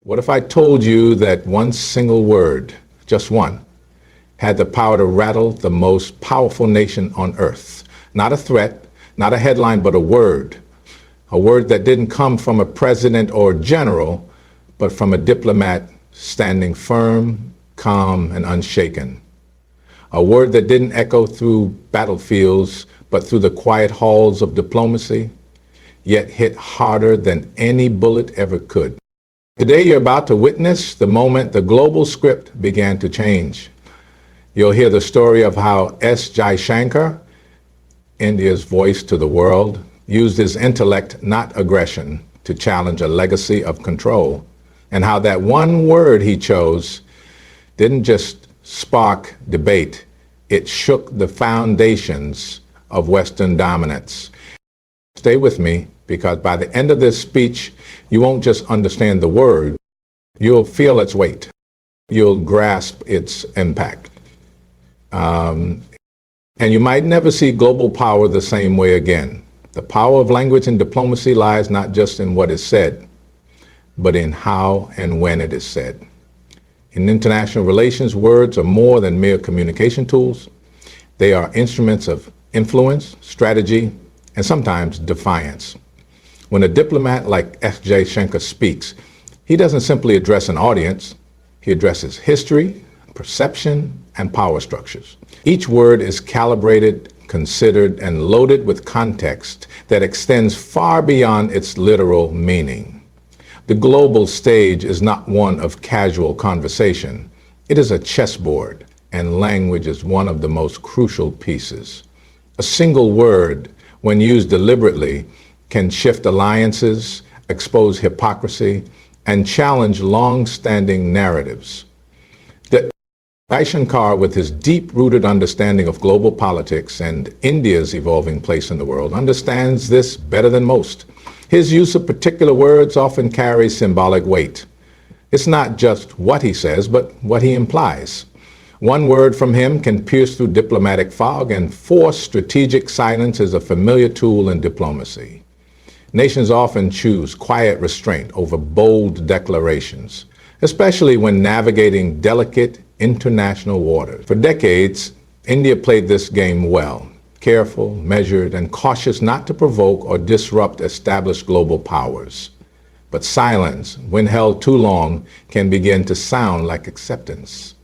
What if I told you that one single word, just one, had the power to rattle the most powerful nation on earth? Not a threat, not a headline, but a word that didn't come from a president or general, but from a diplomat standing firm, calm, and unshaken. A word that didn't echo through battlefields, but through the quiet halls of diplomacy, yet hit harder than any bullet ever could. Today you're about to witness the moment the global script began to change. You'll hear the story of how Jaishankar, India's voice to the world, used his intellect, not aggression, to challenge a legacy of control, and how that one word he chose didn't just spark debate, it shook the foundations of Western dominance. Stay with me, because by the end of this speech, you won't just understand the word, you'll feel its weight. You'll grasp its impact. And you might never see global power the same way again. The power of language and diplomacy lies not just in what is said, but in how and when it is said. In international relations, words are more than mere communication tools. They are instruments of influence, strategy, and sometimes defiance. When a diplomat like Jaishankar speaks, he doesn't simply address an audience, he addresses history, perception, and power structures. Each word is calibrated, considered, and loaded with context that extends far beyond its literal meaning. The global stage is not one of casual conversation. It is a chessboard, and language is one of the most crucial pieces. A single word, when used deliberately, can shift alliances, expose hypocrisy, and challenge long-standing narratives. Jaishankar, with his deep-rooted understanding of global politics and India's evolving place in the world, understands this better than most. His use of particular words often carries symbolic weight. It's not just what he says, but what he implies. One word from him can pierce through diplomatic fog, and force strategic silence is a familiar tool in diplomacy. Nations often choose quiet restraint over bold declarations, especially when navigating delicate international waters. For decades, India played this game well, careful, measured, and cautious not to provoke or disrupt established global powers. But silence, when held too long, can begin to sound like acceptance.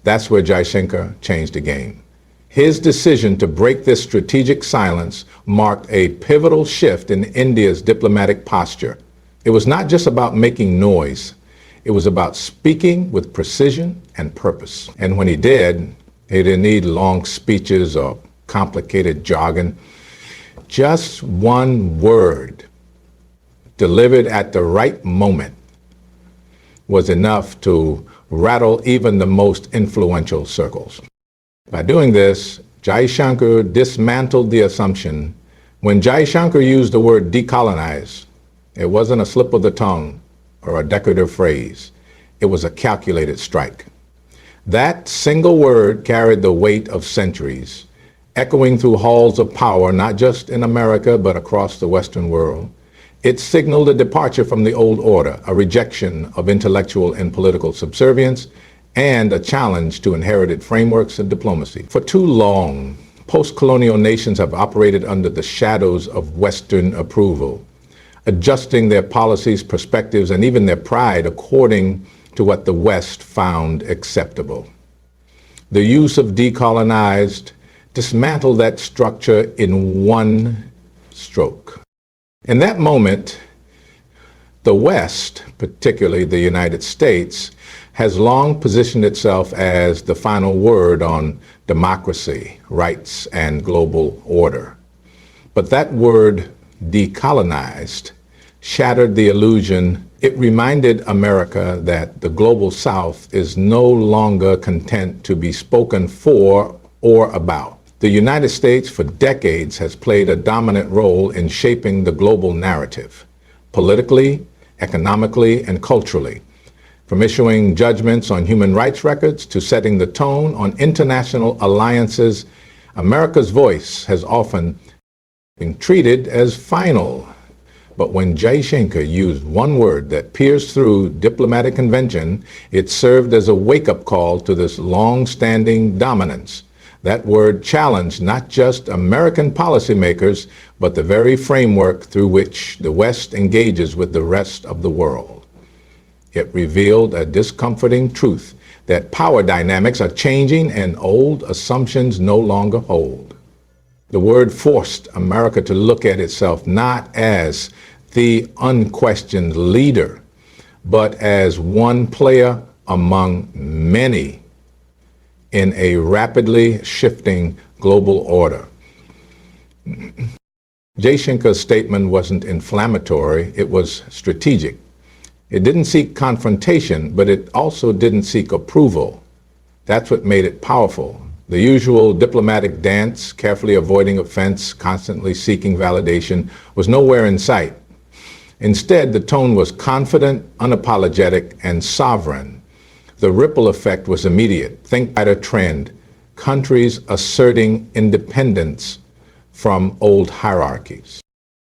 That's where Jaishankar changed the game. His decision to break this strategic silence marked a pivotal shift in India's diplomatic posture. It was not just about making noise. It was about speaking with precision and purpose. And when he did, he didn't need long speeches or complicated jargon. Just one word, delivered at the right moment, was enough to rattle even the most influential circles. By doing this, Jaishankar dismantled the assumption. When Jaishankar used the word decolonize, it wasn't a slip of the tongue or a decorative phrase. It was a calculated strike. That single word carried the weight of centuries, echoing through halls of power, not just in America, but across the Western world. It signaled a departure from the old order, a rejection of intellectual and political subservience, and a challenge to inherited frameworks of diplomacy. For too long, post-colonial nations have operated under the shadows of Western approval, adjusting their policies, perspectives, and even their pride according to what the West found acceptable. The use of decolonized dismantled that structure in one stroke. In that moment, the West, particularly the United States, has long positioned itself as the final word on democracy, rights, and global order. But that word, decolonized, shattered the illusion. It reminded America that the global South is no longer content to be spoken for or about. The United States, for decades, has played a dominant role in shaping the global narrative, politically, economically, and culturally. From issuing judgments on human rights records to setting the tone on international alliances, America's voice has often been treated as final. But when Jaishankar used one word that pierced through diplomatic convention, it served as a wake-up call to this long-standing dominance. That word challenged not just American policymakers, but the very framework through which the West engages with the rest of the world. It revealed a discomforting truth that power dynamics are changing and old assumptions no longer hold. The word forced America to look at itself not as the unquestioned leader, but as one player among many in a rapidly shifting global order. Jaishankar's statement wasn't inflammatory, it was strategic. It didn't seek confrontation, but it also didn't seek approval. That's what made it powerful. The usual diplomatic dance, carefully avoiding offense, constantly seeking validation, was nowhere in sight. Instead, the tone was confident, unapologetic, and sovereign. The ripple effect was immediate. Think at a trend, countries asserting independence from old hierarchies.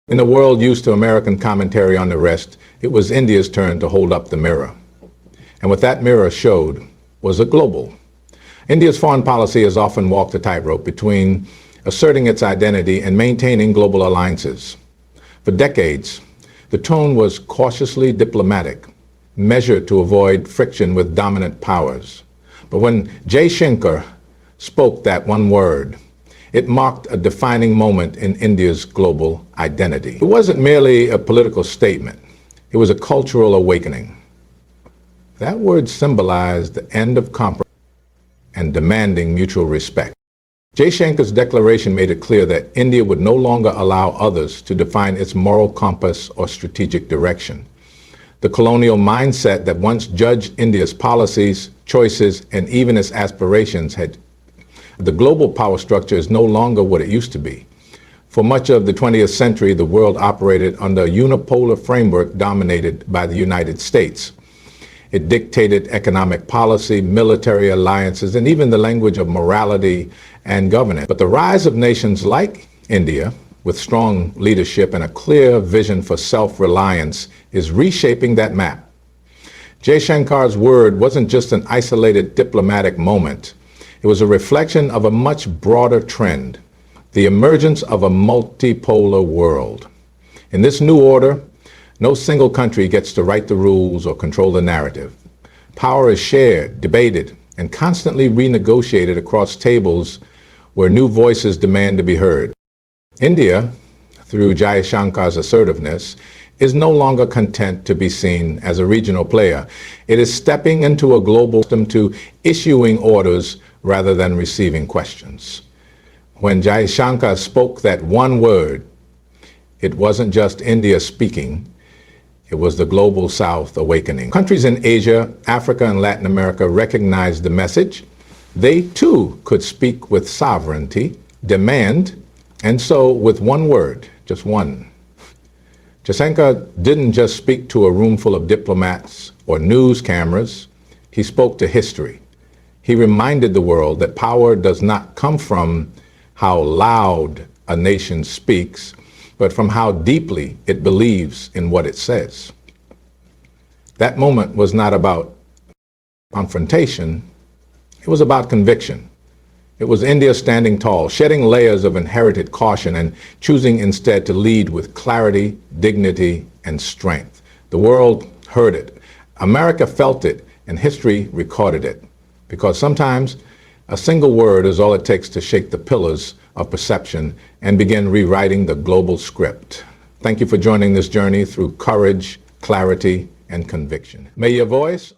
In a world used to American commentary on the rest, it was India's turn to hold up the mirror. And what that mirror showed was a global. India's foreign policy has often walked a tightrope between asserting its identity and maintaining global alliances. For decades, the tone was cautiously diplomatic, measured to avoid friction with dominant powers. But when Jaishankar spoke that one word, it marked a defining moment in India's global identity. It wasn't merely a political statement. It was a cultural awakening. That word symbolized the end of compromise and demanding mutual respect. Jaishankar's declaration made it clear that India would no longer allow others to define its moral compass or strategic direction. The colonial mindset that once judged India's policies, choices, and even its aspirations the global power structure is no longer what it used to be. For much of the 20th century, the world operated under a unipolar framework dominated by the United States. It dictated economic policy, military alliances, and even the language of morality and governance. But the rise of nations like India, with strong leadership and a clear vision for self-reliance, is reshaping that map. Jaishankar's word wasn't just an isolated diplomatic moment. It was a reflection of a much broader trend, the emergence of a multipolar world. In this new order, no single country gets to write the rules or control the narrative. Power is shared, debated, and constantly renegotiated across tables where new voices demand to be heard. India, through Jaishankar's assertiveness, is no longer content to be seen as a regional player. It is stepping into a global system to issuing orders rather than receiving questions. When Jaishankar spoke that one word, it wasn't just India speaking, it was the global South awakening. Countries in Asia, Africa, and Latin America recognized the message. They too could speak with sovereignty, demand, and so with one word, just one. Jaishankar didn't just speak to a room full of diplomats or news cameras. He spoke to history. He reminded the world that power does not come from how loud a nation speaks, but from how deeply it believes in what it says. That moment was not about confrontation, it was about conviction. It was India standing tall, shedding layers of inherited caution and choosing instead to lead with clarity, dignity, and strength. The world heard it. America felt it, and history recorded it. Because sometimes a single word is all it takes to shake the pillars of perception and begin rewriting the global script. Thank you for joining this journey through courage, clarity, and conviction. May your voice